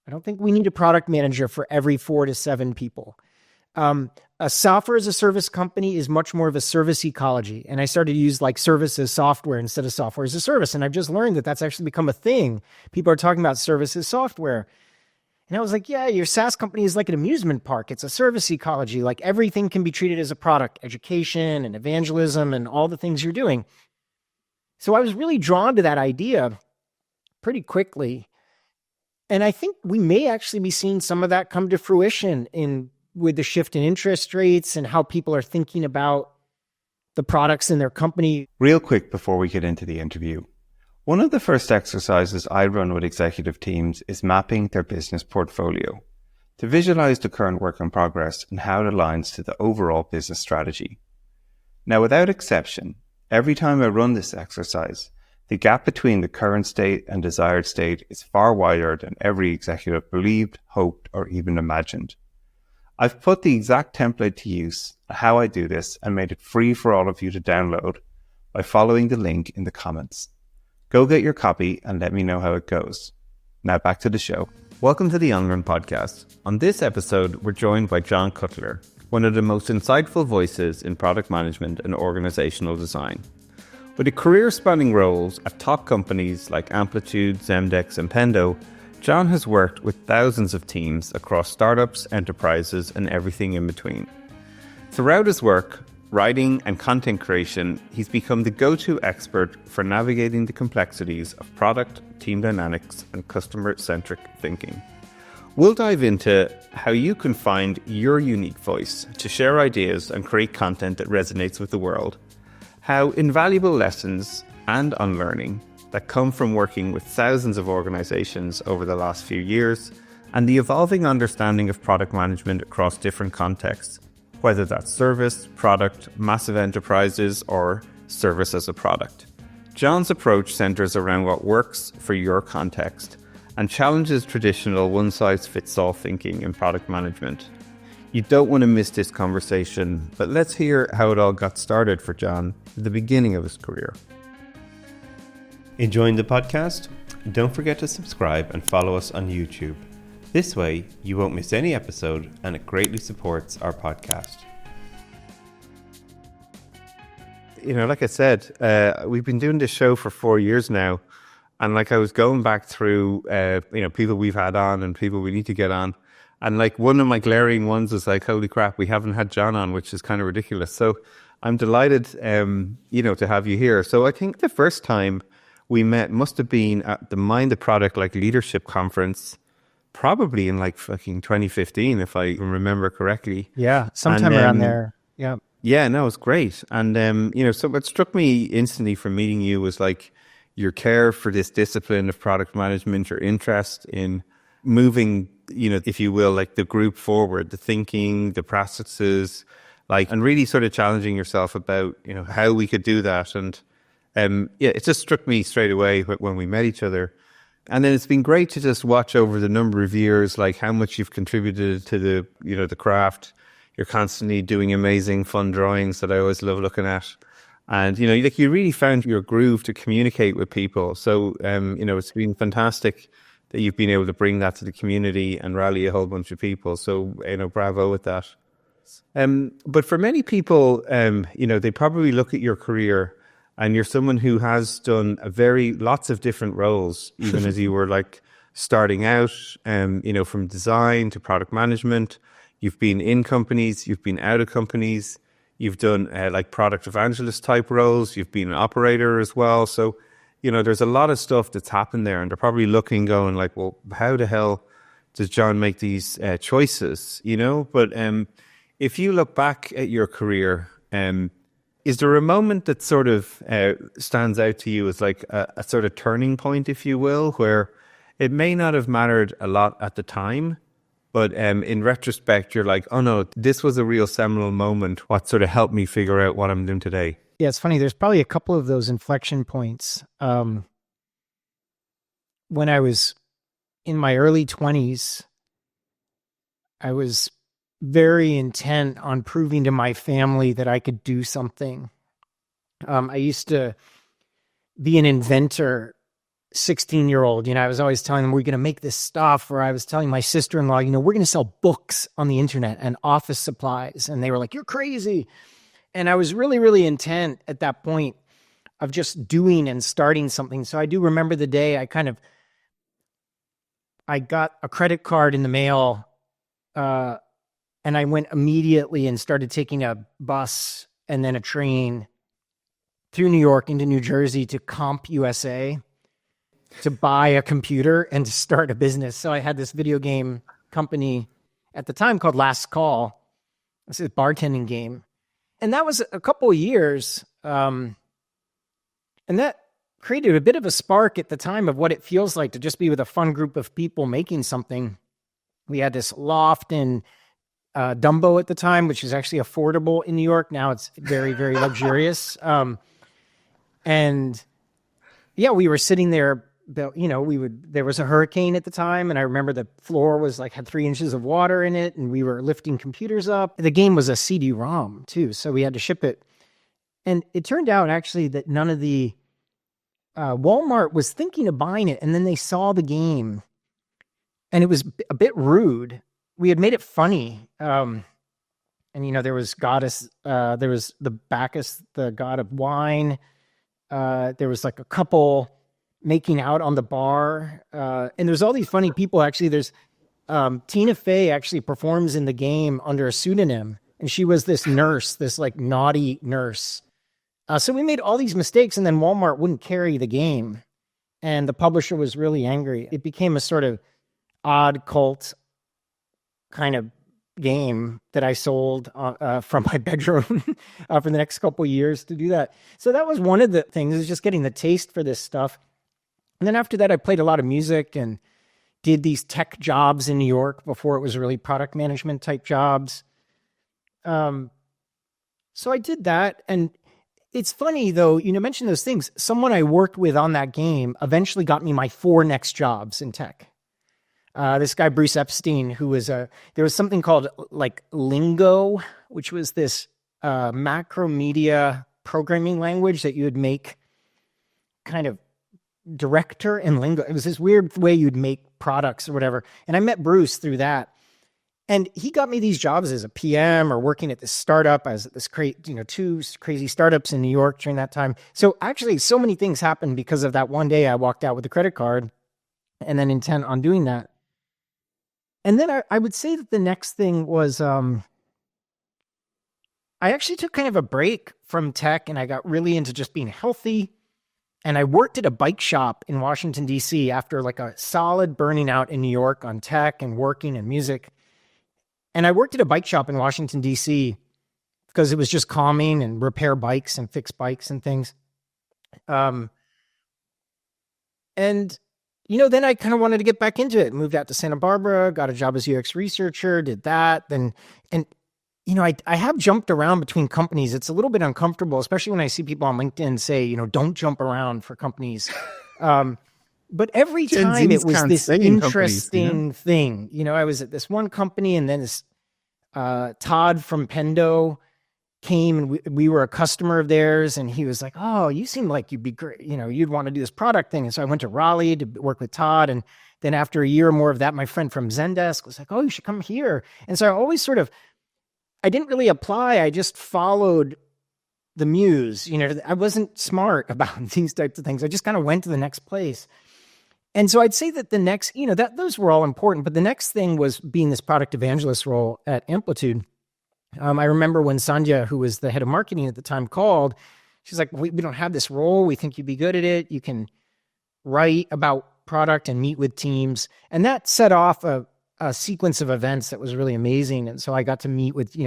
I don't think we need a product manager for every 4 to 7 people. A software as a service company is much more of a service ecology. And I started to use like service as software instead of software as a service. And I've just learned that that's actually become a thing. People are talking about service as software. And I was like, yeah, your SaaS company is like an amusement park. It's a service ecology. Like everything can be treated as a product, education and evangelism and all the things you're doing. So I was really drawn to that idea pretty quickly. And I think we may actually be seeing some of that come to fruition with the shift in interest rates and how people are thinking about the products in their company. Real quick before we get into the interview. One of the first exercises I run with executive teams is mapping their business portfolio to visualize the current work in progress and how it aligns to the overall business strategy. Now, without exception, every time I run this exercise, the gap between the current state and desired state is far wider than every executive believed, hoped, or even imagined. I've put the exact template to use, how I do this, and made it free for all of you to download by following the link in the comments. Go get your copy and let me know how it goes. Now back to the show. Welcome to the UNLEARN Podcast. On this episode, we're joined by John Cutler, one of the most insightful voices in product management and organizational design. With a career-spanning roles at top companies like Amplitude, Zemdex, and Pendo, John has worked with thousands of teams across startups, enterprises, and everything in between. Throughout his work, writing and content creation, he's become the go-to expert for navigating the complexities of product, team dynamics, and customer-centric thinking. We'll dive into how you can find your unique voice to share ideas and create content that resonates with the world, how invaluable lessons and unlearning that come from working with thousands of organizations over the last few years, and the evolving understanding of product management across different contexts, whether that's service, product, massive enterprises, or service as a product. John's approach centers around what works for your context and challenges traditional one-size-fits-all thinking in product management. You don't want to miss this conversation, but let's hear how it all got started for John at the beginning of his career. Enjoying the podcast? Don't forget to subscribe and follow us on YouTube. This way, you won't miss any episode, and it greatly supports our podcast. You know, like I said, we've been doing this show for 4 years now, and like I was going back through, people we've had on and people we need to get on, and like one of my glaring ones was like, holy crap, we haven't had John on, which is kind of ridiculous. So I'm delighted, to have you here. So I think the first time we met must have been at the Mind the Product Leadership Conference, probably in like fucking 2015, if I remember correctly. Yeah, sometime around there. Yeah. Yeah, no, it's great. And, so what struck me instantly from meeting you was like your care for this discipline of product management, your interest in moving, if you will, like the group forward, the thinking, the processes, and really sort of challenging yourself about, how we could do that. And, it just struck me straight away when we met each other. And then it's been great to just watch over the number of years, like how much you've contributed to the, the craft. You're constantly doing amazing, fun drawings that I always love looking at. And, you really found your groove to communicate with people. So, it's been fantastic that you've been able to bring that to the community and rally a whole bunch of people. So, bravo with that. But for many people, they probably look at your career and you're someone who has done lots of different roles, even as you were like starting out, from design to product management. You've been in companies, you've been out of companies, you've done like product evangelist type roles, you've been an operator as well. So, there's a lot of stuff that's happened there, and they're probably looking, going like, well, how the hell does John make these choices, But if you look back at your career, is there a moment that sort of stands out to you as like a sort of turning point, if you will, where it may not have mattered a lot at the time, but in retrospect, you're like, oh no, this was a real seminal moment. What sort of helped me figure out what I'm doing today? Yeah, it's funny. There's probably a couple of those inflection points. When I was in my early 20s, I was very intent on proving to my family that I could do something. I used to be an inventor 16-year-old. I was always telling them we're going to make this stuff, or I was telling my sister-in-law, we're going to sell books on the internet and office supplies. And they were like, you're crazy. And I was really, really intent at that point of just doing and starting something. So I do remember the day I got a credit card in the mail, and I went immediately and started taking a bus and then a train through New York into New Jersey to Comp USA to buy a computer and to start a business. So I had this video game company at the time called Last Call. This is a bartending game. And that was a couple of years. And that created a bit of a spark at the time of what it feels like to just be with a fun group of people making something. We had this loft in Dumbo at the time, which is actually affordable in New York. Now it's very, very luxurious. And yeah, we were sitting there, there was a hurricane at the time. And I remember the floor had 3 inches of water in it, and we were lifting computers up. The game was a CD-ROM too. So we had to ship it. And it turned out actually that none of the Walmart was thinking of buying it. And then they saw the game and it was a bit rude. We had made it funny. And there was goddess, there was the Bacchus, the god of wine. There was like a couple making out on the bar. And there's all these funny people. Actually, there's Tina Fey actually performs in the game under a pseudonym. And she was this nurse, this like naughty nurse. So we made all these mistakes, and then Walmart wouldn't carry the game. And the publisher was really angry. It became a sort of odd cult kind of game that I sold from my bedroom for the next couple of years to do that. So that was one of the things, is just getting the taste for this stuff. And then after that, I played a lot of music and did these tech jobs in New York before it was really product management type jobs. So I did that. And it's funny, though, mention those things. Someone I worked with on that game eventually got me my 4 next jobs in tech. This guy, Bruce Epstein, who was there was something called like Lingo, which was this macro media programming language that you would make kind of director and Lingo. It was this weird way you'd make products or whatever. And I met Bruce through that. And he got me these jobs as a PM or working at this startup, as this 2 crazy startups in New York during that time. So actually, so many things happened because of that one day I walked out with a credit card and then intent on doing that. And then I would say that the next thing was I actually took kind of a break from tech, and I got really into just being healthy. And I worked at a bike shop in Washington, D.C. after like a solid burning out in New York on tech and working and music. And I worked at a bike shop in Washington, D.C. because it was just calming, and repair bikes and fix bikes and things. And, then I kind of wanted to get back into it. Moved out to Santa Barbara, got a job as UX researcher, did that. I have jumped around between companies. It's a little bit uncomfortable, especially when I see people on LinkedIn say, don't jump around for companies. But every time it was this interesting thing. I was at this one company, and then this Todd from Pendo came, and we were a customer of theirs, and he was like, oh, you seem like you'd be great. You'd want to do this product thing. And so I went to Raleigh to work with Todd. And then after a year or more of that, my friend from Zendesk was like, oh, you should come here. And so I always I didn't really apply. I just followed the muse. I wasn't smart about these types of things. I just kind of went to the next place. And so I'd say that the next, those were all important, but the next thing was being this product evangelist role at Amplitude. I remember when Sandhya, who was the head of marketing at the time, called. She's like, we don't have this role. We think you'd be good at it. You can write about product and meet with teams. And that set off a sequence of events that was really amazing. And so I got to meet with,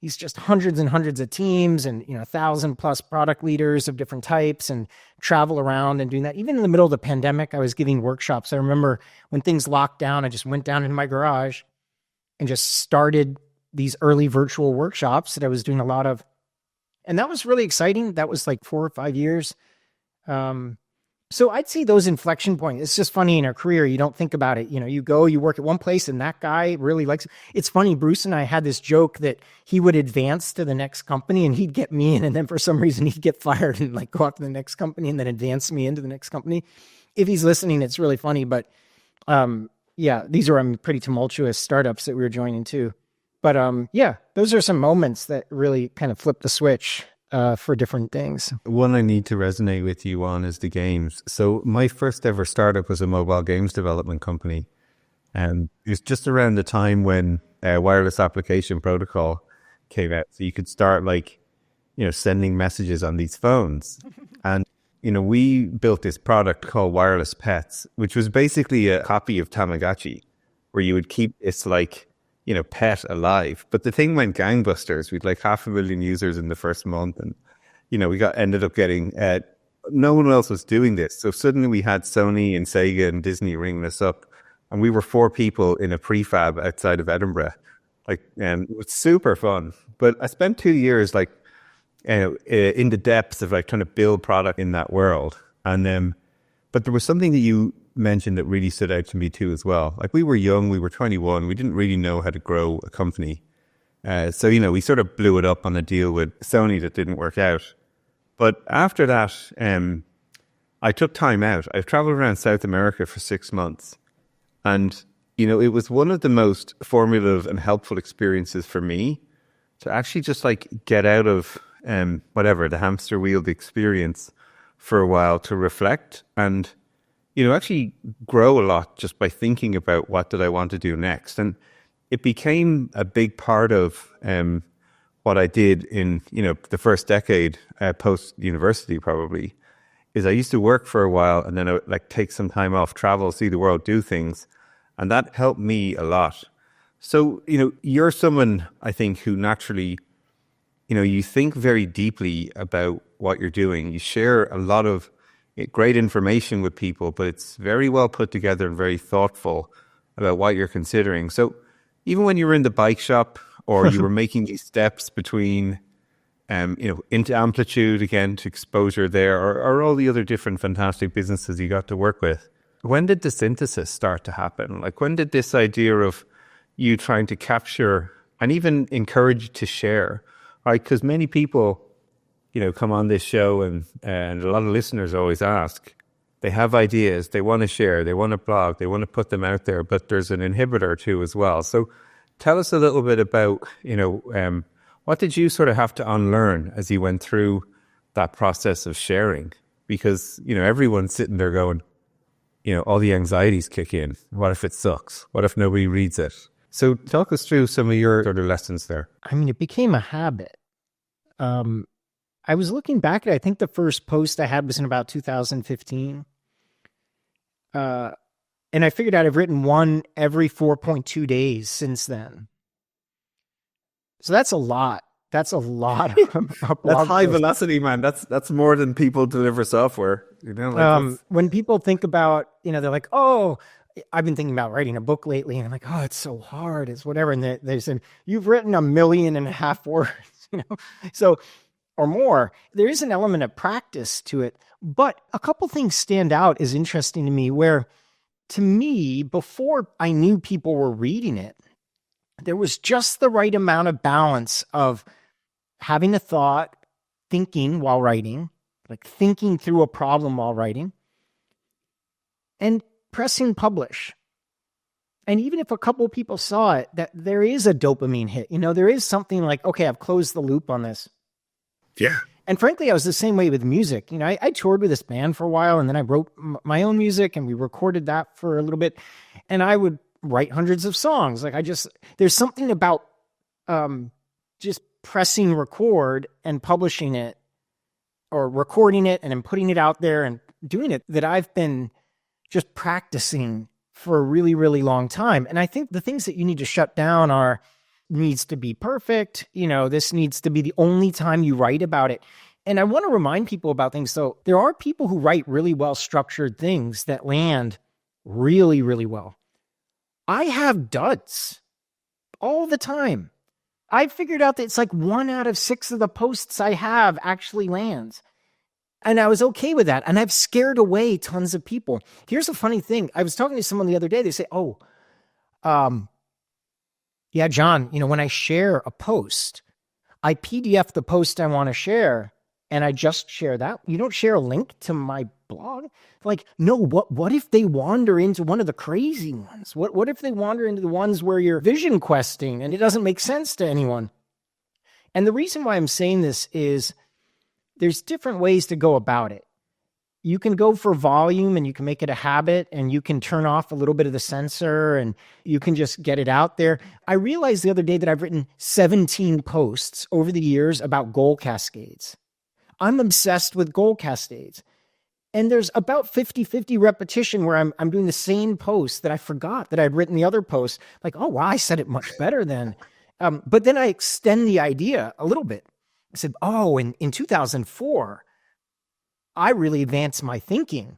these just hundreds and hundreds of teams and, 1,000+ product leaders of different types, and travel around and doing that. Even in the middle of the pandemic, I was giving workshops. I remember when things locked down, I just went down in my garage and just started these early virtual workshops that I was doing a lot of. And that was really exciting. That was like 4 or 5 years. So I'd say those inflection points. It's just funny in our career. You don't think about it. You go, you work at one place, and that guy really likes it. It's funny. Bruce and I had this joke that he would advance to the next company and he'd get me in. And then for some reason he'd get fired and like go out to the next company and then advance me into the next company. if he's listening, it's really funny. But yeah, these are pretty tumultuous startups that we were joining too. But yeah, those are some moments that really kind of flip the switch for different things. One I need to resonate with you on is the games. So my first ever startup was a mobile games development company. And it was just around the time when wireless application protocol came out. So you could start sending messages on these phones. And, we built this product called Wireless Pets, which was basically a copy of Tamagotchi, where you would keep this pet alive. But the thing went gangbusters. We'd 500,000 users in the first month. And, we ended up getting, no one else was doing this. So suddenly we had Sony and Sega and Disney ringing us up. And we were 4 people in a prefab outside of Edinburgh. And it was super fun. But I spent 2 years in the depths of trying to build product in that world. And but there was something that you mentioned that really stood out to me too as well. We were young, we were 21, we didn't really know how to grow a company. So we sort of blew it up on a deal with Sony that didn't work out. But after that, I took time out. I've traveled around South America for 6 months. And, it was one of the most formative and helpful experiences for me to actually just get out of the hamster wheel, the experience for a while, to reflect and, actually grow a lot just by thinking about what did I want to do next. And it became a big part of what I did in, the first decade post-university probably, is I used to work for a while and then I would take some time off, travel, see the world, do things. And that helped me a lot. So, you're someone, I think, who naturally, you think very deeply about what you're doing. You share a lot of great information with people, but it's very well put together and very thoughtful about what you're considering. So even when you were in the bike shop or you were making these steps between, into Amplitude, again, to exposure there, or all the other different fantastic businesses you got to work with, when did the synthesis start to happen? When did this idea of you trying to capture and even encourage you to share, right? Because many people, come on this show and a lot of listeners always ask, they have ideas, they want to share, they want to blog, they want to put them out there, but there's an inhibitor too as well. So tell us a little bit about, what did you sort of have to unlearn as you went through that process of sharing? Because, everyone's sitting there going, all the anxieties kick in. What if it sucks? What if nobody reads it? So talk us through some of your sort of lessons there. I mean, it became a habit. I was looking back at, I think the first post I had was in about 2015. And I figured out I've written one every 4.2 days since then. So that's a lot. That's a lot of That's high velocity, man. That's more than people deliver software. When people think about, they're like, oh, I've been thinking about writing a book lately, and I'm like, oh, it's so hard, it's whatever. And they said, you've written 1.5 million words, so or more. There is an element of practice to it, but a couple things stand out as interesting to me. Where, to me, before I knew people were reading it, there was just the right amount of balance of having a thought, thinking while writing, thinking through a problem while writing, and pressing publish. And even if a couple of people saw it, that there is a dopamine hit. There is something okay, I've closed the loop on this. Yeah. And frankly, I was the same way with music. I toured with this band for a while, and then I wrote my own music, and we recorded that for a little bit. And I would write hundreds of songs. There's something about just pressing record and publishing it, or recording it and then putting it out there and doing it, that I've been just practicing for a really, really long time. And I think the things that you need to shut down needs to be perfect. This needs to be the only time you write about it. And I want to remind people about things. So there are people who write really well structured things that land really, really well. I have duds all the time. I figured out that it's 1 out of 6 of the posts I have actually lands. And I was okay with that. And I've scared away tons of people. Here's a funny thing. I was talking to someone the other day. They say, yeah, John, when I share a post, I PDF the post I want to share, and I just share that. You don't share a link to my blog? Like, no, what if they wander into one of the crazy ones? What if they wander into the ones where you're vision questing and it doesn't make sense to anyone? And the reason why I'm saying this is there's different ways to go about it. You can go for volume and you can make it a habit and you can turn off a little bit of the censor and you can just get it out there. I realized the other day that I've written 17 posts over the years about goal cascades. I'm obsessed with goal cascades. And there's about 50-50 repetition where I'm doing the same post that I forgot that I'd written the other post. Like, oh, wow, I said it much better then. But then I extend the idea a little bit. I said, oh, in 2004, I really advanced my thinking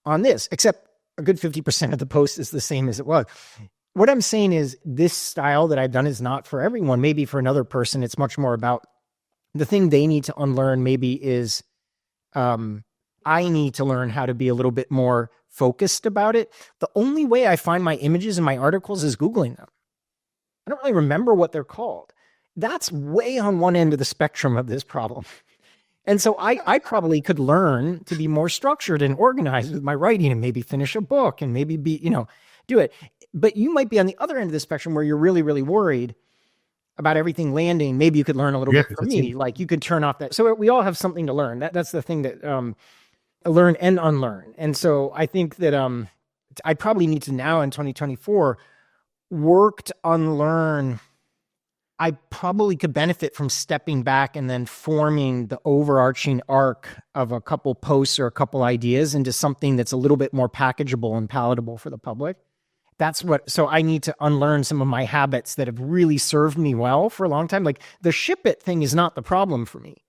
on this, except a good 50% of the post is the same as it was. What I'm saying is this style that I've done is not for everyone. Maybe for another person, it's much more about the thing they need to unlearn maybe is I need to learn how to be a little bit more focused about it. The only way I find my images in my articles is Googling them. I don't really remember what they're called. That's way on one end of the spectrum of this problem. And so I probably could learn to be more structured and organized with my writing and maybe finish a book and maybe do it. But you might be on the other end of the spectrum where you're really, really worried about everything landing. Maybe you could learn a little bit from me. Like you could turn off that. So we all have something to learn. That's the thing that learn and unlearn. And so I think that I probably need to now in 2024 work to unlearn. I probably could benefit from stepping back and then forming the overarching arc of a couple posts or a couple ideas into something that's a little bit more packageable and palatable for the public. So I need to unlearn some of my habits that have really served me well for a long time. Like the ship it thing is not the problem for me.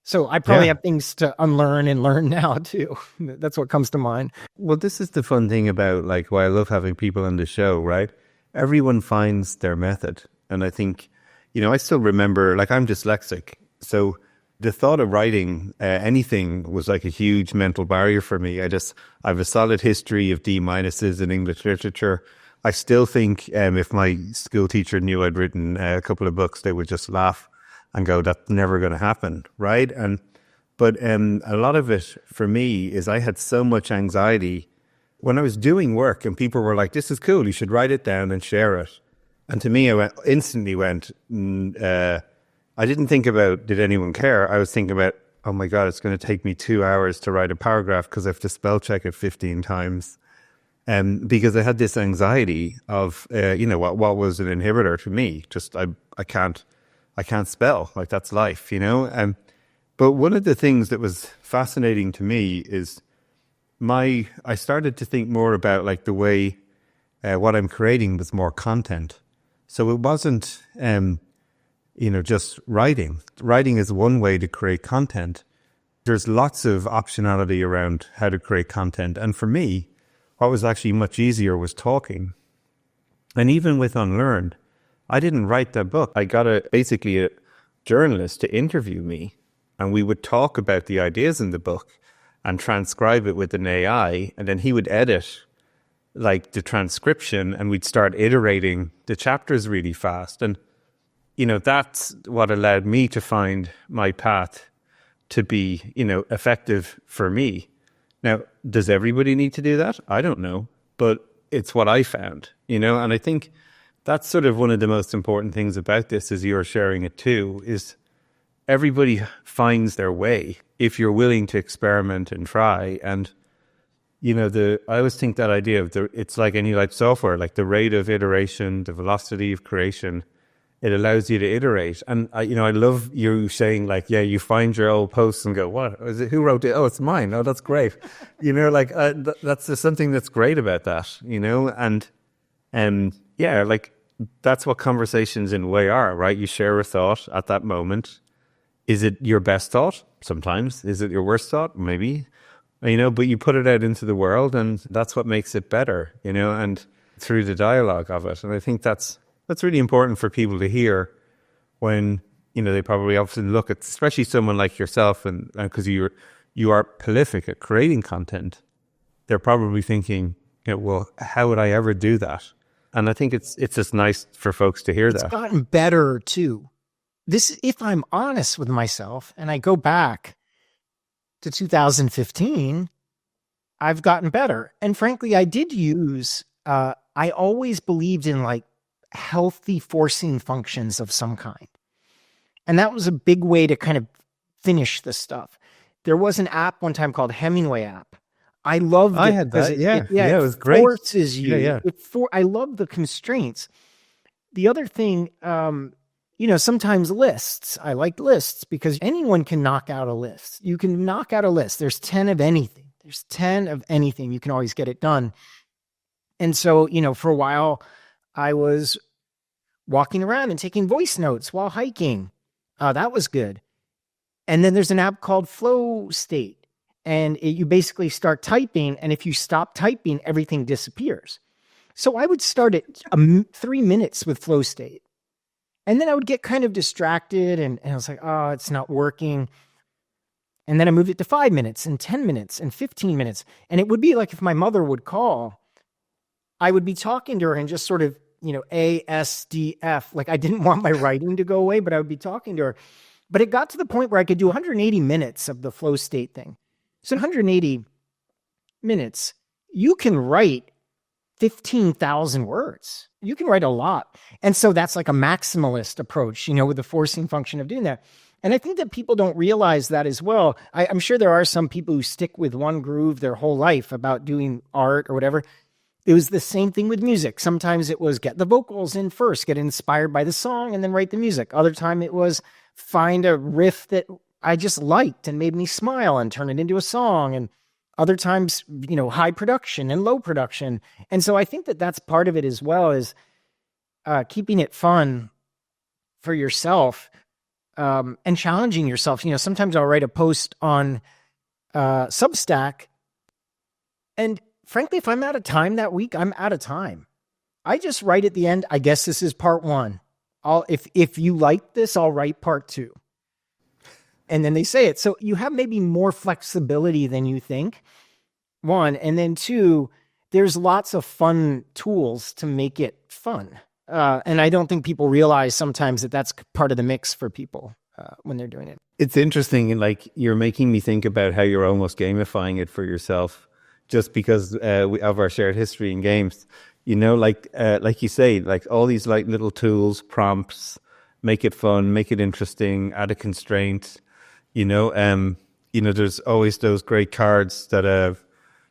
So I probably have things to unlearn and learn now too. That's what comes to mind. Well, this is the fun thing about like why I love having people on the show, right? Everyone finds their method. And I think, I still remember, like I'm dyslexic. So the thought of writing anything was like a huge mental barrier for me. I have a solid history of D- in English literature. I still think if my school teacher knew I'd written a couple of books, they would just laugh and go, that's never going to happen, right? But a lot of it for me is I had so much anxiety when I was doing work and people were like, this is cool, you should write it down and share it. And to me, I instantly went, I didn't think about, did anyone care? I was thinking about, oh my God, it's going to take me 2 hours to write a paragraph because I have to spell check it 15 times. Because I had this anxiety of, what was an inhibitor to me? Just, I can't spell, like that's life, But one of the things that was fascinating to me is I started to think more about like the way what I'm creating was more content. So it wasn't, just writing. Writing is one way to create content. There's lots of optionality around how to create content. And for me, what was actually much easier was talking. And even with Unlearn, I didn't write that book. I got basically a journalist to interview me, and we would talk about the ideas in the book and transcribe it with an AI, and then he would edit like the transcription and we'd start iterating the chapters really fast. And, that's what allowed me to find my path to be, effective for me. Now, does everybody need to do that? I don't know, but it's what I found, and I think that's sort of one of the most important things about this as you're sharing it too, is everybody finds their way if you're willing to experiment and try. And, I always think that idea of it's like any like software, like the rate of iteration, the velocity of creation, it allows you to iterate. And I love you saying like, yeah, you find your old posts and go, what is it? Who wrote it? Oh, it's mine. Oh, that's great. That's just something that's great about that, and yeah, like that's what conversations in a way are, right? You share a thought at that moment. Is it your best thought? Sometimes. Is it your worst thought? Maybe. But you put it out into the world and that's what makes it better, and through the dialogue of it. And I think that's really important for people to hear when, they probably often look at, especially someone like yourself, and because you are prolific at creating content, they're probably thinking, well, how would I ever do that? And I think it's just nice for folks to hear that. It's gotten better too. this, if I'm honest with myself and I go back to 2015, I've gotten better. And frankly, I did use, I always believed in like healthy forcing functions of some kind. And that was a big way to kind of finish the stuff. There was an app one time called Hemingway app. I loved it. I had that. It was great. It forces you. Yeah. I love the constraints. The other thing, sometimes lists. I liked lists because anyone can knock out a list. You can knock out a list. There's 10 of anything. You can always get it done. And so, for a while, I was walking around and taking voice notes while hiking. That was good. And then there's an app called Flow State. And you basically start typing. And if you stop typing, everything disappears. So I would start at 3 minutes with Flow State. And then I would get kind of distracted. And I was like, oh, it's not working. And then I moved it to 5 minutes and 10 minutes and 15 minutes. And it would be like if my mother would call, I would be talking to her and just sort of, A, S, D, F. Like I didn't want my writing to go away, but I would be talking to her. But it got to the point where I could do 180 minutes of the flow state thing. So in 180 minutes, you can write 15,000 words. You can write a lot. And so that's like a maximalist approach, with the forcing function of doing that. And I think that people don't realize that as well. I'm sure there are some people who stick with one groove their whole life about doing art or whatever. It was the same thing with music. Sometimes it was get the vocals in first, get inspired by the song, and then write the music. Other time it was find a riff that I just liked and made me smile and turn it into a song. And other times, high production and low production. And so I think that that's part of it as well, is keeping it fun for yourself and challenging yourself. Sometimes I'll write a post on Substack, and frankly, if I'm out of time that week, I'm out of time. I just write at the end, I guess this is part 1. If you like this, I'll write part 2. And then they say it. So you have maybe more flexibility than you think, 1. And then 2, there's lots of fun tools to make it fun. And I don't think people realize sometimes that that's part of the mix for people when they're doing it. It's interesting. Like you're making me think about how you're almost gamifying it for yourself just because of our shared history in games. Like you say, like all these like little tools, prompts, make it fun, make it interesting, add a constraint. There's always those great cards that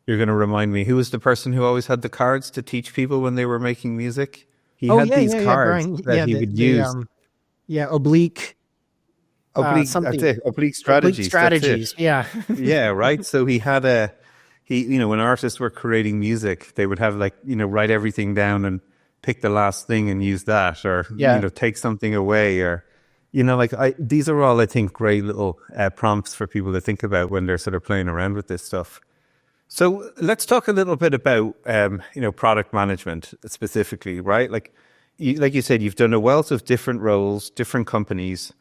you're going to remind me. Who was the person who always had the cards to teach people when they were making music? He had these cards that he would use. Oblique. Something. That's it. Oblique strategies. Oblique strategies. Yeah. Yeah. Right. So he had when artists were creating music, they would have write everything down and pick the last thing and use that, or, take something away, or, these are all, I think, great little prompts for people to think about when they're sort of playing around with this stuff. So let's talk a little bit about, product management specifically, right? Like you said, you've done a wealth of different roles, different companies.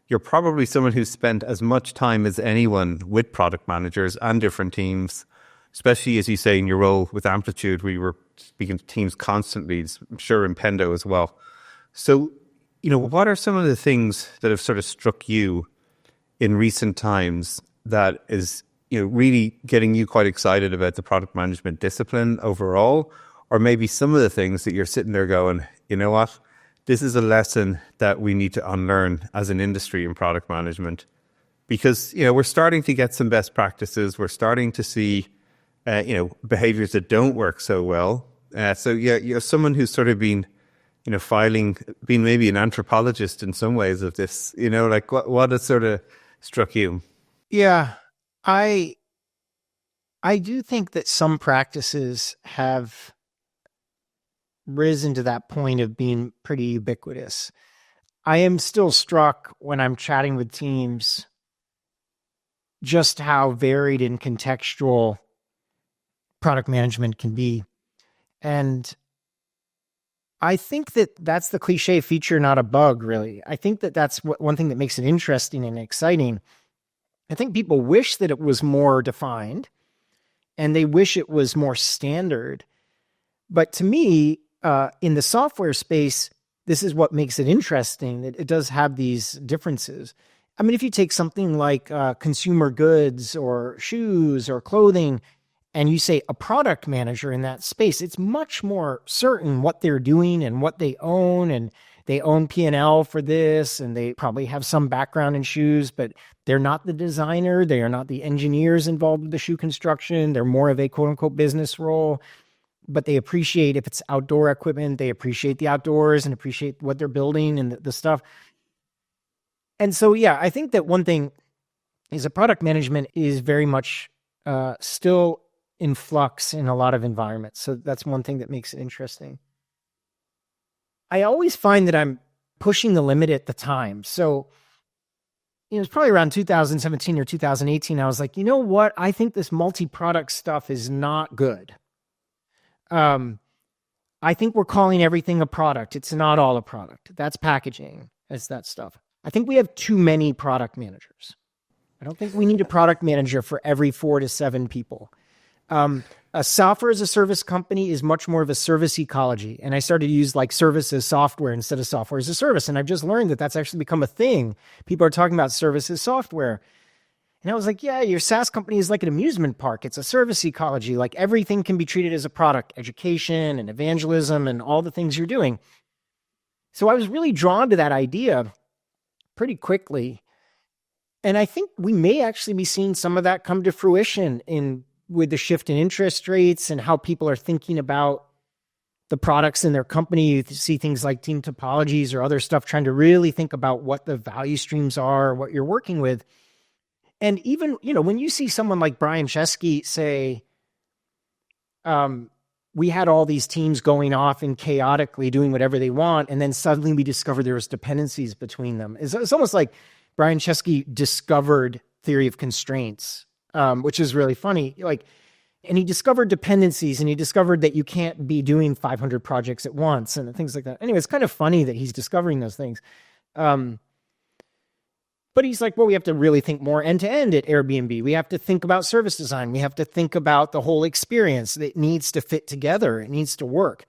You're probably someone who's spent as much time as anyone with product managers and different teams, especially, as you say, in your role with Amplitude, where you were speaking to teams constantly, I'm sure in Pendo as well. So, what are some of the things that have sort of struck you in recent times that is, really getting you quite excited about the product management discipline overall? Or maybe some of the things that you're sitting there going, you know what, this is a lesson that we need to unlearn as an industry in product management. Because, we're starting to get some best practices. We're starting to see behaviors that don't work so well. So you're someone who's sort of been, being maybe an anthropologist in some ways of this, what has sort of struck you? Yeah, I do think that some practices have risen to that point of being pretty ubiquitous. I am still struck when I'm chatting with teams just how varied and contextual product management can be. And I think that that's the cliche feature, not a bug, really. I think that that's one thing that makes it interesting and exciting. I think people wish that it was more defined and they wish it was more standard. But to me, in the software space, this is what makes it interesting. It does have these differences. I mean, if you take something like consumer goods or shoes or clothing, and you say a product manager in that space, it's much more certain what they're doing and what they own, and they own P&L for this, and they probably have some background in shoes, but they're not the designer. They are not the engineers involved with the shoe construction. They're more of a quote unquote business role, but they appreciate if it's outdoor equipment, they appreciate the outdoors and appreciate what they're building and the stuff. And so, yeah, I think that one thing is that product management is very much still in flux in a lot of environments. So that's one thing that makes it interesting. I always find that I'm pushing the limit at the time. So it was probably around 2017 or 2018. I was like, you know what? I think this multi-product stuff is not good. I think we're calling everything a product. It's not all a product. That's packaging. It's that stuff. I think we have too many product managers. I don't think we need a product manager for every 4 to 7 people. A software as a service company is much more of a service ecology. And I started to use like service as software instead of software as a service. And I've just learned that that's actually become a thing. People are talking about service as software. And I was like, yeah, your SaaS company is like an amusement park. It's a service ecology. Like everything can be treated as a product, education and evangelism and all the things you're doing. So I was really drawn to that idea pretty quickly. And I think we may actually be seeing some of that come to fruition with the shift in interest rates and how people are thinking about the products in their company. You see things like team topologies or other stuff, trying to really think about what the value streams are, what you're working with. And even, when you see someone like Brian Chesky say, we had all these teams going off and chaotically doing whatever they want, and then suddenly we discovered there was dependencies between them. It's almost like Brian Chesky discovered theory of constraints, which is really funny. And he discovered dependencies, and he discovered that you can't be doing 500 projects at once and things like that. Anyway, it's kind of funny that he's discovering those things. But he's like, well, we have to really think more end-to-end at Airbnb. We have to think about service design. We have to think about the whole experience. It needs to fit together. It needs to work.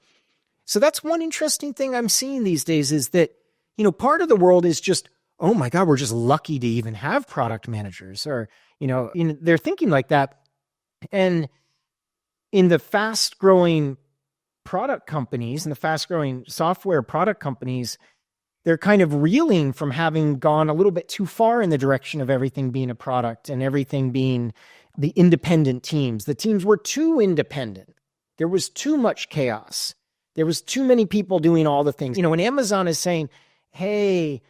So that's one interesting thing I'm seeing these days is that, part of the world is just, oh my God, we're just lucky to even have product managers, or, they're thinking like that. And in the fast-growing product companies and the fast-growing software product companies, they're kind of reeling from having gone a little bit too far in the direction of everything being a product and everything being the independent teams. The teams were too independent. There was too much chaos. There was too many people doing all the things. When Amazon is saying, hey,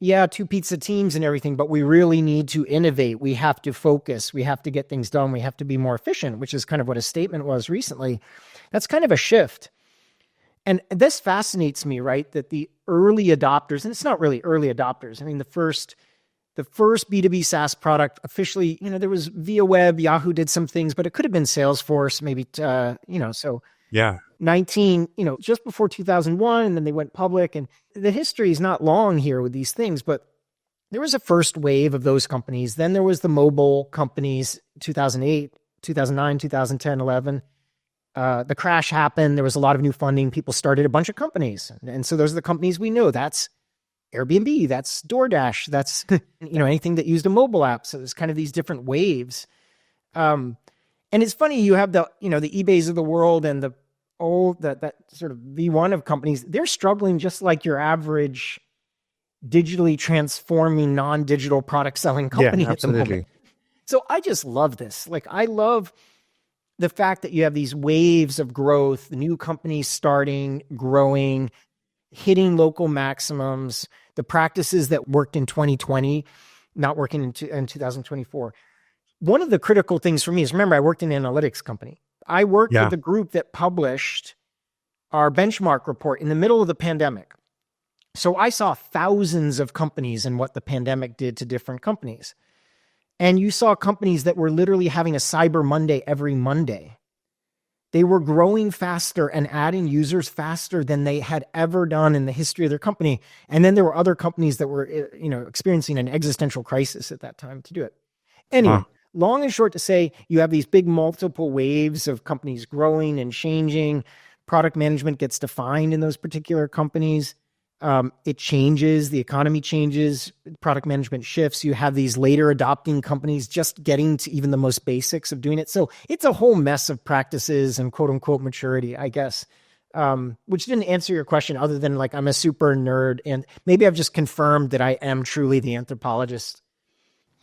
yeah, 2 pizza teams and everything, but we really need to innovate. We have to focus. We have to get things done. We have to be more efficient, which is kind of what a statement was recently. That's kind of a shift. And this fascinates me, right? That the early adopters, and it's not really early adopters. I mean, the first B2B SaaS product officially, there was via web, Yahoo did some things, but it could have been Salesforce, maybe, so Yeah. 19, just before 2001, and then they went public. And the history is not long here with these things, but there was a first wave of those companies. Then there was the mobile companies, 2008, 2009, 2010, 11. The crash happened. There was a lot of new funding. People started a bunch of companies. And so those are the companies we know. That's Airbnb, that's DoorDash, that's, anything that used a mobile app. So there's kind of these different waves. And it's funny, you have the eBays of the world and the old, that sort of V1 of companies. They're struggling just like your average digitally transforming non-digital product selling company. Yeah, absolutely. At the moment. So I just love this. I love the fact that you have these waves of growth, new companies starting, growing, hitting local maximums, the practices that worked in 2020, not working in 2024. One of the critical things for me is, remember, I worked in an analytics company. I worked with the group that published our benchmark report in the middle of the pandemic. So I saw thousands of companies and what the pandemic did to different companies. And you saw companies that were literally having a Cyber Monday every Monday. They were growing faster and adding users faster than they had ever done in the history of their company. And then there were other companies that were, experiencing an existential crisis at that time to do it. Anyway, long and short to say, you have these big multiple waves of companies growing and changing. Product management gets defined in those particular companies. It changes, the economy changes, product management shifts. You have these later adopting companies just getting to even the most basics of doing it. So it's a whole mess of practices and quote unquote maturity, I guess, which didn't answer your question other than like, I'm a super nerd and maybe I've just confirmed that I am truly the anthropologist.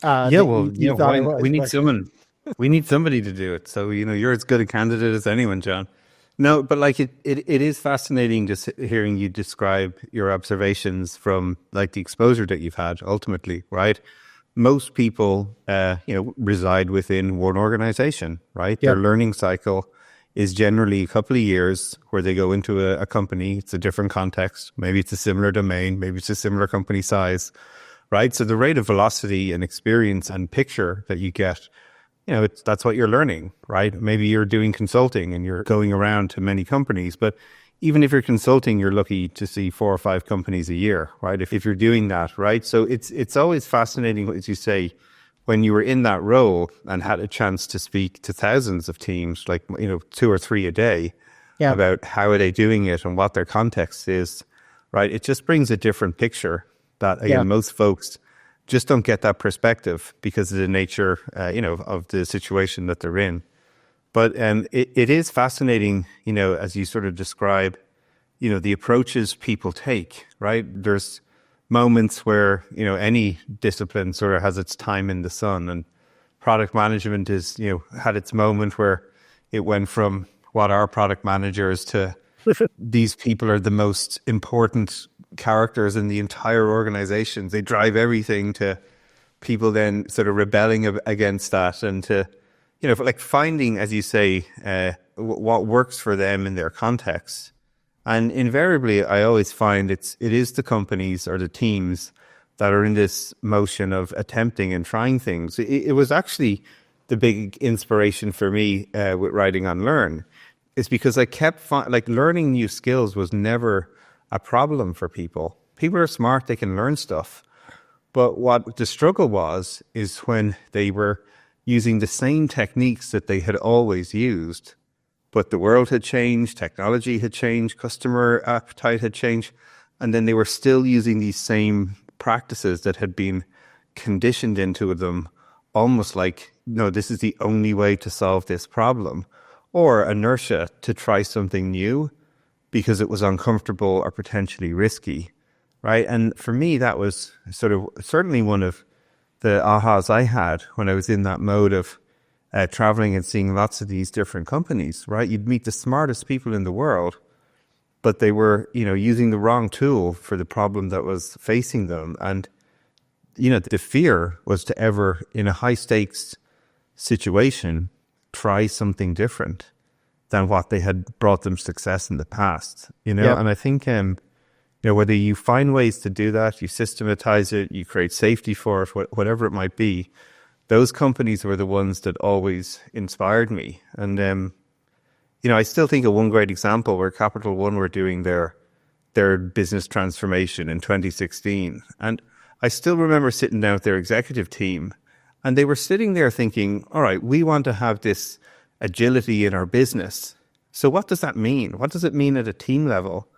We need someone. We need somebody to do it. So, you're as good a candidate as anyone, John. No, but like it is fascinating just hearing you describe your observations from like the exposure that you've had ultimately, right? Most people, reside within one organization, right? Their learning cycle is generally a couple of years where they go into a company. It's a different context. Maybe it's a similar domain. Maybe it's a similar company size, right? So the rate of velocity and experience and picture that you get, that's what you're learning, right? Maybe you're doing consulting and you're going around to many companies, but even if you're consulting, you're lucky to see 4 or 5 companies a year, right? If you're doing that, right? So it's always fascinating, as you say, when you were in that role and had a chance to speak to thousands of teams, like, 2 or 3 a day, about how are they doing it and what their context is, right? It just brings a different picture that, again, most folks just don't get that perspective because of the nature, of the situation that they're in. But it is fascinating, as you sort of describe, the approaches people take, right? There's moments where, any discipline sort of has its time in the sun, and product management is, had its moment where it went from what are product managers to these people are the most important characters in the entire organization. They drive everything, to people then sort of rebelling against that, and to, like finding, as you say, what works for them in their context. And invariably, I always find it is the companies or the teams that are in this motion of attempting and trying things. It was actually the big inspiration for me with writing Unlearn, is because I kept learning new skills was never a problem for people. People are smart, they can learn stuff. But what the struggle was is when they were using the same techniques that they had always used, but the world had changed, technology had changed, customer appetite had changed, and then they were still using these same practices that had been conditioned into them, almost like, no, this is the only way to solve this problem, or inertia to try something new because it was uncomfortable or potentially risky, right? And for me, that was sort of certainly one of the ahas I had when I was in that mode of traveling and seeing lots of these different companies, right? You'd meet the smartest people in the world, but they were, using the wrong tool for the problem that was facing them. And, the fear was to ever, in a high stakes situation, try something different than what they had brought them success in the past, And I think, whether you find ways to do that, you systematize it, you create safety for it, whatever it might be, those companies were the ones that always inspired me. And, I still think of one great example where Capital One were doing their business transformation in 2016. And I still remember sitting down with their executive team, and they were sitting there thinking, all right, we want to have this agility in our business. So what does that mean? What does it mean at a team level?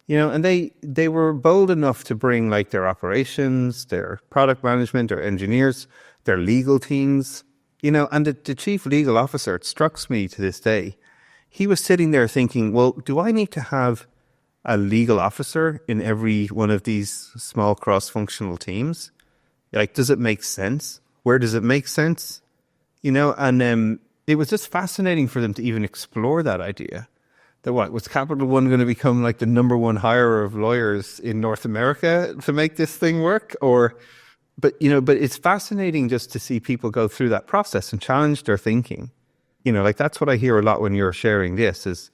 And they were bold enough to bring like their operations, their product management, their engineers, their legal teams, and the chief legal officer, it strikes me to this day, he was sitting there thinking, well, do I need to have a legal officer in every one of these small cross-functional teams? Like, does it make sense? Where does it make sense? And it was just fascinating for them to even explore that idea. That was Capital One going to become like the number one hirer of lawyers in North America to make this thing work? But it's fascinating just to see people go through that process and challenge their thinking. Like that's what I hear a lot when you're sharing this, is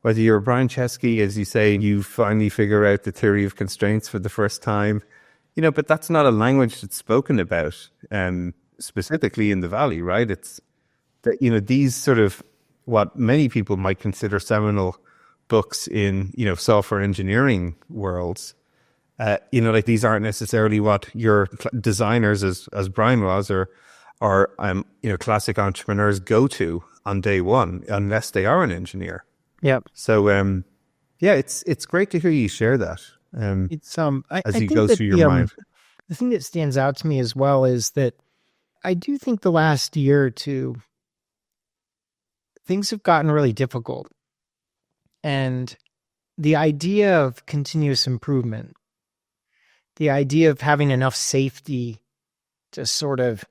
whether you're Brian Chesky, as you say, you finally figure out the theory of constraints for the first time, but that's not a language that's spoken about specifically in the Valley, right? It's that, these sort of what many people might consider seminal books in, software engineering worlds, like these aren't necessarily what your designers, as Brian was, or classic entrepreneurs go to on day one, unless they are an engineer. Yeah. So, it's great to hear you share that. It's I as you think go that through your mind? the thing that stands out to me as well is that I do think the last year or two, things have gotten really difficult. And the idea of continuous improvement, the idea of having enough safety to sort of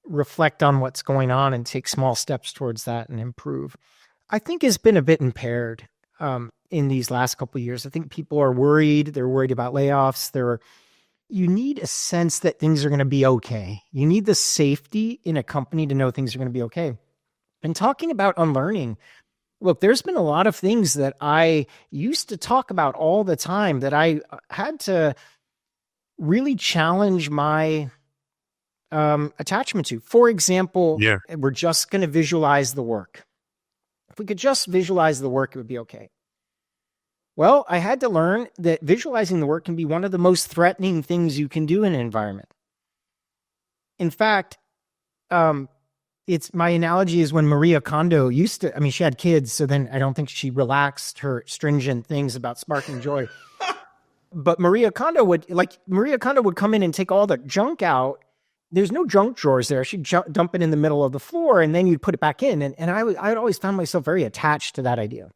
reflect on what's going on and take small steps towards that and improve, I think has been a bit impaired in these last couple of years. I think people are worried. They're worried about layoffs. You need a sense that things are going to be okay. You need the safety in a company to know things are going to be okay. And talking about unlearning, look, there's been a lot of things that I used to talk about all the time that I had to really challenge my attachment to. For example, we're just going to visualize the work. If we could just visualize the work, it would be okay. Well, I had to learn that visualizing the work can be one of the most threatening things you can do in an environment. In fact, it's my analogy is when Maria Kondo she had kids, so then I don't think she relaxed her stringent things about sparking joy. But Maria Kondo would come in and take all the junk out. There's no junk drawers there. She'd dump it in the middle of the floor, and then you'd put it back in. And I'd always found myself very attached to that idea.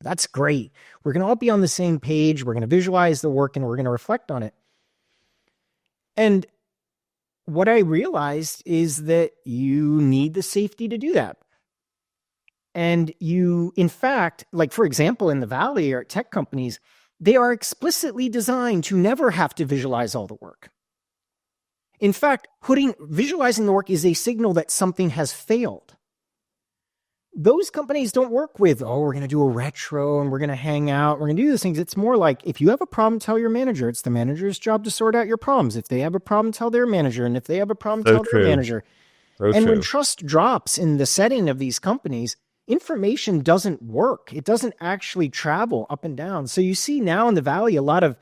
That's great. We're going to all be on the same page. We're going to visualize the work and we're going to reflect on it. And what I realized is that you need the safety to do that. And you, in fact, like for example, in the Valley or at tech companies, they are explicitly designed to never have to visualize all the work. In fact, visualizing the work is a signal that something has failed. Those companies don't work with, we're going to do a retro and we're going to hang out. We're going to do these things. It's more like, if you have a problem, tell your manager. It's the manager's job to sort out your problems. If they have a problem, tell their manager. And if they have a problem, tell their manager. When trust drops in the setting of these companies, information doesn't work. It doesn't actually travel up and down. So you see now in the Valley, a lot of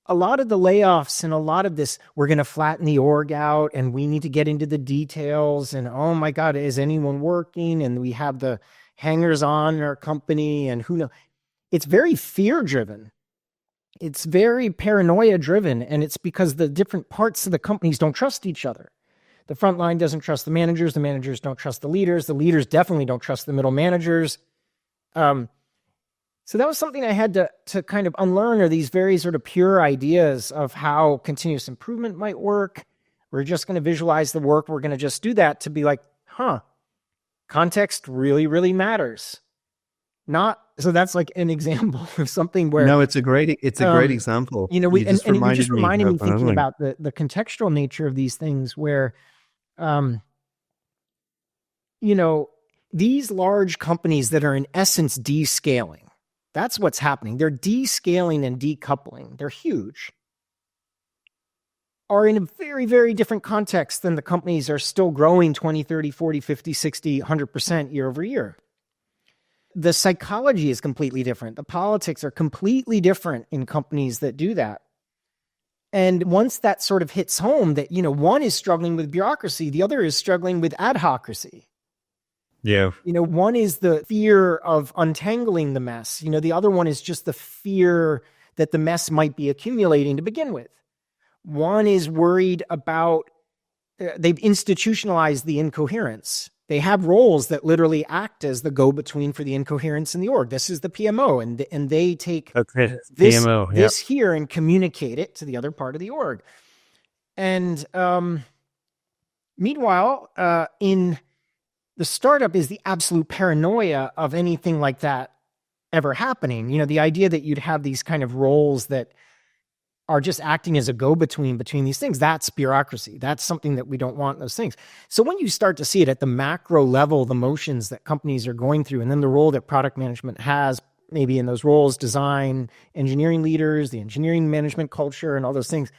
the layoffs and a lot of this, we're going to flatten the org out and we need to get into the details. And oh my God, is anyone working? And we have the hangers on in our company and who knows. It's very fear driven. It's very paranoia driven. And it's because the different parts of the companies don't trust each other. The front line doesn't trust the managers don't trust the leaders definitely don't trust the middle managers. So that was something I had to kind of unlearn, are these very sort of pure ideas of how continuous improvement might work. We're just going to visualize the work. We're going to just do that to be like, context really, really matters. So that's like an example of something where... No, it's a great example. You just reminded me thinking about the contextual nature of these things where, these large companies that are in essence descaling, that's what's happening. They're descaling and decoupling. They're huge. Are in a very, very different context than the companies are still growing 20, 30, 40, 50, 60, 100% year over year. The psychology is completely different. The politics are completely different in companies that do that. And once that sort of hits home that, one is struggling with bureaucracy, the other is struggling with adhocracy. Yeah. One is the fear of untangling the mess. The other one is just the fear that the mess might be accumulating to begin with. One is worried about, they've institutionalized the incoherence. They have roles that literally act as the go-between for the incoherence in the org. This is the PMO, and they take this here and communicate it to the other part of the org. And meanwhile, in the startup is the absolute paranoia of anything like that ever happening. The idea that you'd have these kind of roles that are just acting as a go-between between these things, that's bureaucracy. That's something that we don't want, those things. So when you start to see it at the macro level, the motions that companies are going through, and then the role that product management has, maybe in those roles, design, engineering leaders, the engineering management culture, and all those things,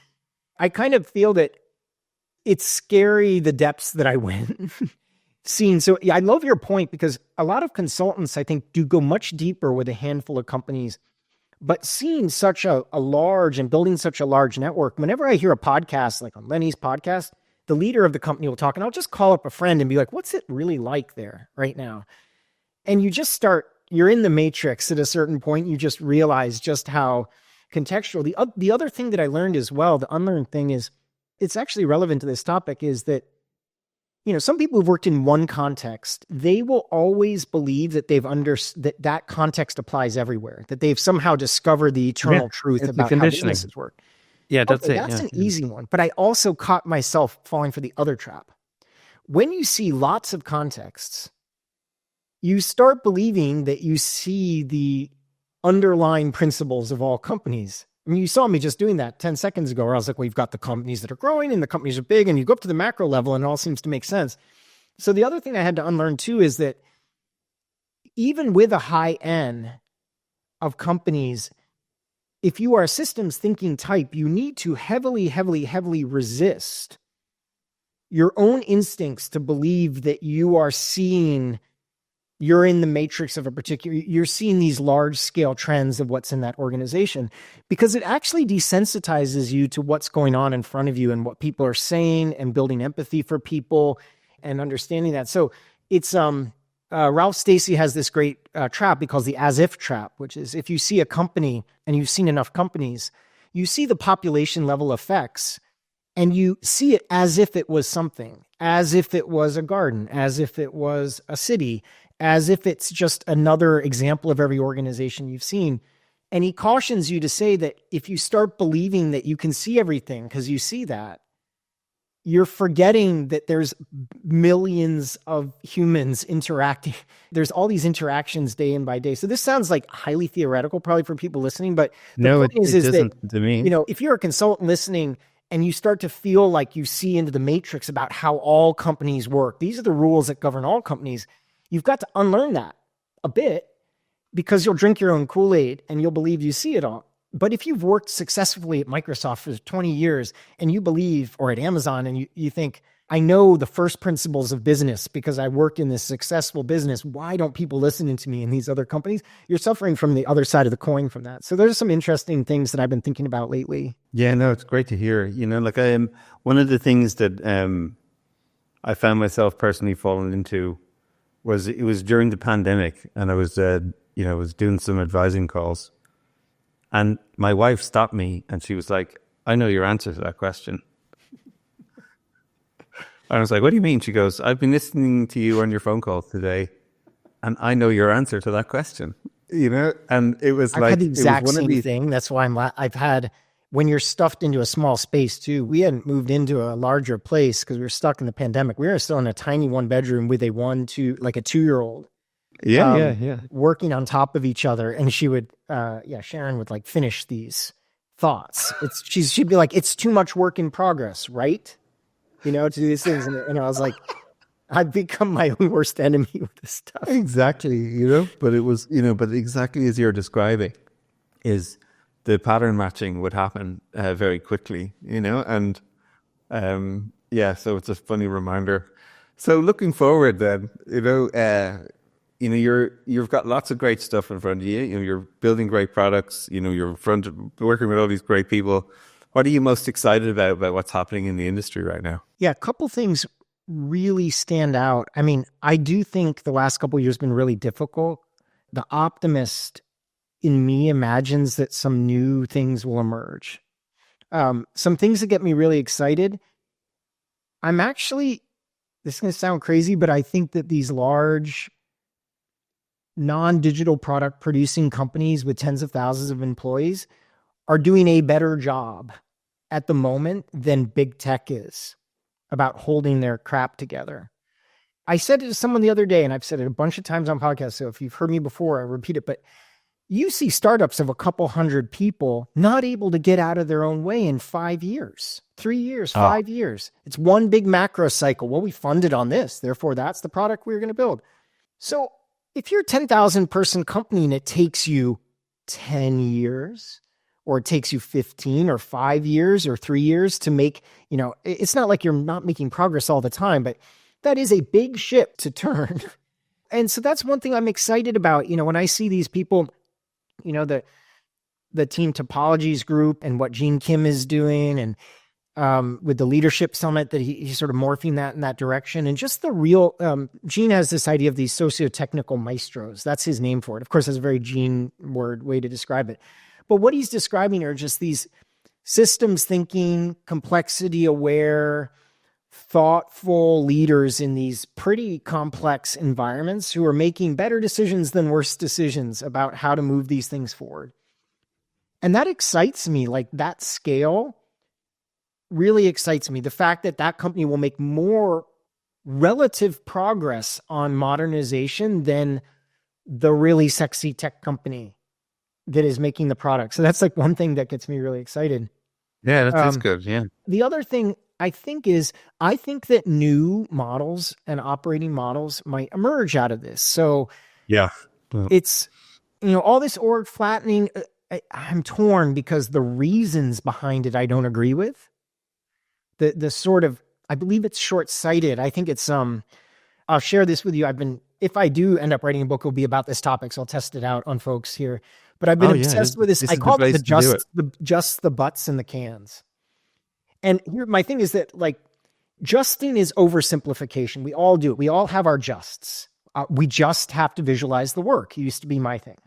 I kind of feel that it's scary the depths that I went. So I love your point, because a lot of consultants, I think, do go much deeper with a handful of companies, but seeing such a large and building such a large network, whenever I hear a podcast, like on Lenny's podcast, the leader of the company will talk, and I'll just call up a friend and be like, what's it really like there right now? And you you're in the matrix at a certain point. You just realize just how contextual. The other thing that I learned as well, the unlearned thing is, it's actually relevant to this topic, is that, some people who've worked in one context, they will always believe that that context applies everywhere, that they've somehow discovered the eternal truth about how businesses work. Yeah, that's it. That's an easy one. But I also caught myself falling for the other trap. When you see lots of contexts, you start believing that you see the underlying principles of all companies. I mean, you saw me just doing that 10 seconds ago, where I was like, well, you've got the companies that are growing and the companies are big, and you go up to the macro level and it all seems to make sense. So the other thing I had to unlearn too is that even with a high N of companies, if you are a systems thinking type, you need to heavily, heavily, heavily resist your own instincts to believe that you're in the matrix of you're seeing these large scale trends of what's in that organization, because it actually desensitizes you to what's going on in front of you and what people are saying, and building empathy for people and understanding that. So it's, Ralph Stacey has this great trap he calls the as if trap, which is, if you see a company and you've seen enough companies, you see the population level effects and you see it as if it was something, as if it was a garden, as if it was a city, as if it's just another example of every organization you've seen. And he cautions you to say that if you start believing that you can see everything because you see that, you're forgetting that there's millions of humans interacting. There's all these interactions day in by day. So this sounds like highly theoretical probably for people listening, but no, it doesn't that, to me. If you're a consultant listening and you start to feel like you see into the matrix about how all companies work, these are the rules that govern all companies. You've got to unlearn that a bit, because you'll drink your own Kool-Aid and you'll believe you see it all. But if you've worked successfully at Microsoft for 20 years and you believe, or at Amazon, and you think, I know the first principles of business because I worked in this successful business, why don't people listen to me in these other companies? You're suffering from the other side of the coin from that. So there's some interesting things that I've been thinking about lately. Yeah, no, it's great to hear. One of the things that I found myself personally falling into was during the pandemic, and I was was doing some advising calls, and my wife stopped me and she was like, I know your answer to that question. I was like, what do you mean? She goes, I've been listening to you on your phone calls today and I know your answer to that question. And it was I've had the exact same thing. That's why I've had, when you're stuffed into a small space too, we hadn't moved into a larger place because we were stuck in the pandemic. We were still in a tiny 1-bedroom with a 2-year-old. Yeah. Working on top of each other. And she would, Sharon would like finish these thoughts. She'd be like, it's too much work in progress, right? To do these things. And I was like, I've become my own worst enemy with this stuff. Exactly, but it was, but exactly as you're describing is the pattern matching would happen very quickly, and so it's a funny reminder. So looking forward then, you've got lots of great stuff in front of you. You're building great products. You're working with all these great people. What are you most excited about what's happening in the industry right now? Yeah, a couple things really stand out. I mean, I do think the last couple of years have been really difficult. The optimist in me imagines that some new things will emerge. Some things that get me really excited. This is going to sound crazy, but I think that these large non-digital product producing companies with tens of thousands of employees are doing a better job at the moment than big tech is about holding their crap together. I said it to someone the other day, and I've said it a bunch of times on podcasts, so if you've heard me before, I repeat it, but you see startups of a couple hundred people not able to get out of their own way in 5 years, 3 years, 5 years. It's one big macro cycle. Well, we funded on this, therefore that's the product we're going to build. So if you're a 10,000 person company and it takes you 10 years, or it takes you 15 or 5 years or 3 years to make, it's not like you're not making progress all the time, but that is a big ship to turn. And so that's one thing I'm excited about. When I see these people, the Team Topologies group and what Gene Kim is doing, and with the leadership summit that he's sort of morphing that in that direction. And just the real, Gene has this idea of these socio-technical maestros. That's his name for it. Of course, that's a very Gene word way to describe it. But what he's describing are just these systems thinking, complexity aware, thoughtful leaders in these pretty complex environments who are making better decisions than worse decisions about how to move these things forward. And that excites me. Like, that scale really excites me. The fact that that company will make more relative progress on modernization than the really sexy tech company that is making the product. So that's like one thing that gets me really excited. Yeah, that is good. Yeah. The other thing I think that new models and operating models might emerge out of this. So yeah, it's, all this org flattening, I'm torn because the reasons behind it I don't agree with. The sort of, I believe it's short-sighted. I think it's, I'll share this with you. If I do end up writing a book, it'll be about this topic, so I'll test it out on folks here. But I've been obsessed with this. I call it just the butts and the cans. And here, my thing is that, like, justing is oversimplification. We all do it. We all have our justs. We just have to visualize the work. It used to be my thing.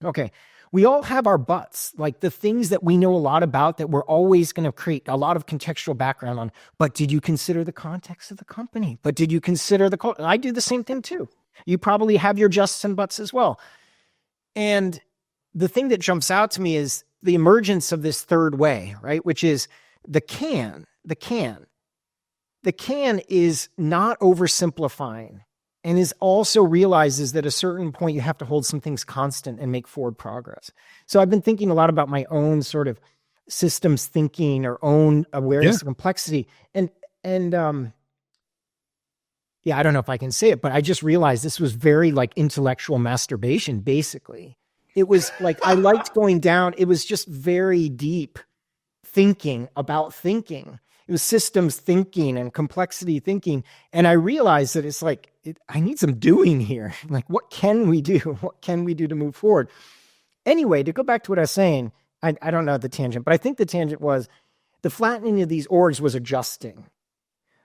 Okay. We all have our butts, like the things that we know a lot about that we're always going to create a lot of contextual background on. But did you consider the context of the company? But did you consider I do the same thing too. You probably have your justs and buts as well. And the thing that jumps out to me is the emergence of this third way, right? Which is the can. The can is not oversimplifying. And is also realizes that at a certain point you have to hold some things constant and make forward progress. So I've been thinking a lot about my own sort of systems thinking or own awareness of complexity. And I don't know if I can say it, but I just realized this was very like intellectual masturbation, basically. It was like, I liked going down. It was just very deep thinking about thinking. It was systems thinking and complexity thinking. And I realized that it's like, I need some doing here. Like, what can we do? What can we do to move forward? Anyway, to go back to what I was saying, I don't know the tangent, but I think the tangent was the flattening of these orgs was adjusting.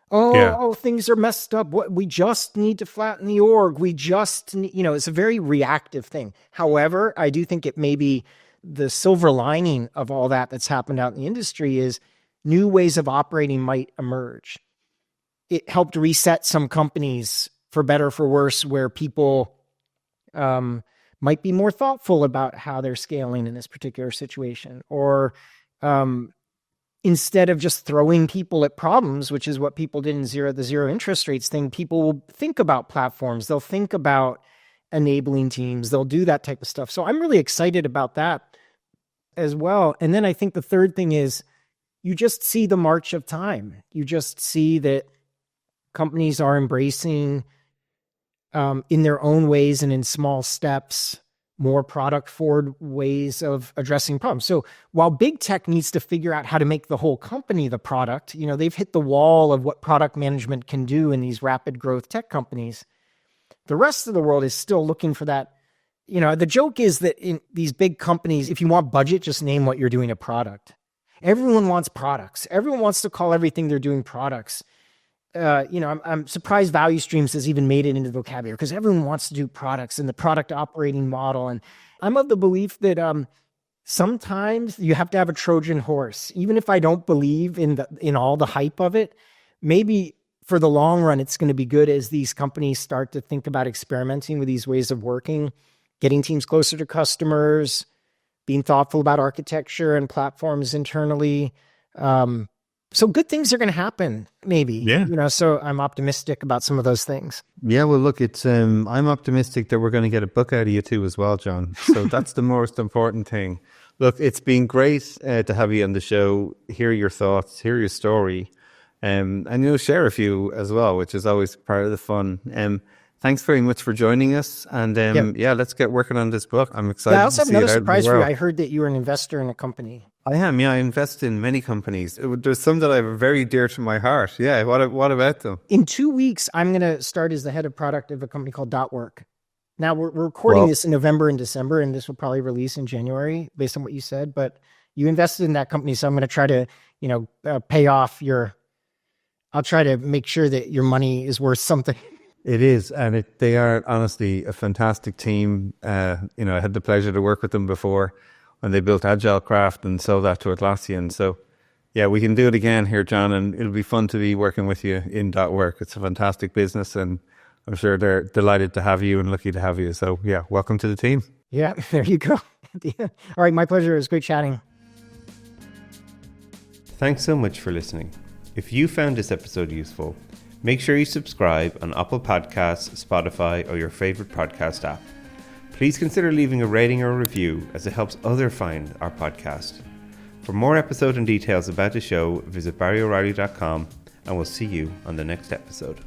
Things are messed up. We just need to flatten the org. We just need, it's a very reactive thing. However, I do think it may be the silver lining of all that's happened out in the industry is new ways of operating might emerge. It helped reset some companies, for better or for worse, where people might be more thoughtful about how they're scaling in this particular situation. Or instead of just throwing people at problems, which is what people did in the zero interest rates thing, people will think about platforms. They'll think about enabling teams. They'll do that type of stuff. So I'm really excited about that as well. And then I think the third thing is, you just see the march of time. You just see that companies are embracing, in their own ways and in small steps, more product forward ways of addressing problems. So while big tech needs to figure out how to make the whole company the product, they've hit the wall of what product management can do in these rapid growth tech companies. The rest of the world is still looking for that. The joke is that in these big companies, if you want budget, just name what you're doing a product. Everyone wants products. Everyone wants to call everything they're doing products. I'm surprised value streams has even made it into the vocabulary because everyone wants to do products and the product operating model. And I'm of the belief that sometimes you have to have a Trojan horse. Even if I don't believe in all the hype of it, maybe for the long run, it's going to be good as these companies start to think about experimenting with these ways of working, getting teams closer to customers, being thoughtful about architecture and platforms internally. So good things are going to happen, maybe. Yeah. So I'm optimistic about some of those things. Yeah, well, look, it's I'm optimistic that we're going to get a book out of you too as well, John. So that's the most important thing. Look, it's been great to have you on the show, hear your thoughts, hear your story, and share a few as well, which is always part of the fun. Thanks very much for joining us. And let's get working on this book. I'm excited. I also have another surprise for you. I heard that you were an investor in a company. I am. Yeah, I invest in many companies. There's some that I have very dear to my heart. Yeah. What about them? In 2 weeks, I'm going to start as the head of product of a company called Dotwork. Now we're recording this in November and December, and this will probably release in January based on what you said. But you invested in that company. So I'm going to try to, pay off I'll try to make sure that your money is worth something. It is, and they are honestly a fantastic team. I had the pleasure to work with them before when they built Agile Craft and sold that to Atlassian. So, yeah, we can do it again here, John, and it'll be fun to be working with you in Dotwork. It's a fantastic business, and I'm sure they're delighted to have you and lucky to have you. So, yeah, welcome to the team. Yeah, there you go. All right, my pleasure. It was great chatting. Thanks so much for listening. If you found this episode useful, make sure you subscribe on Apple Podcasts, Spotify, or your favorite podcast app. Please consider leaving a rating or a review as it helps others find our podcast. For more episodes and details about the show, visit barryoreilly.com, and we'll see you on the next episode.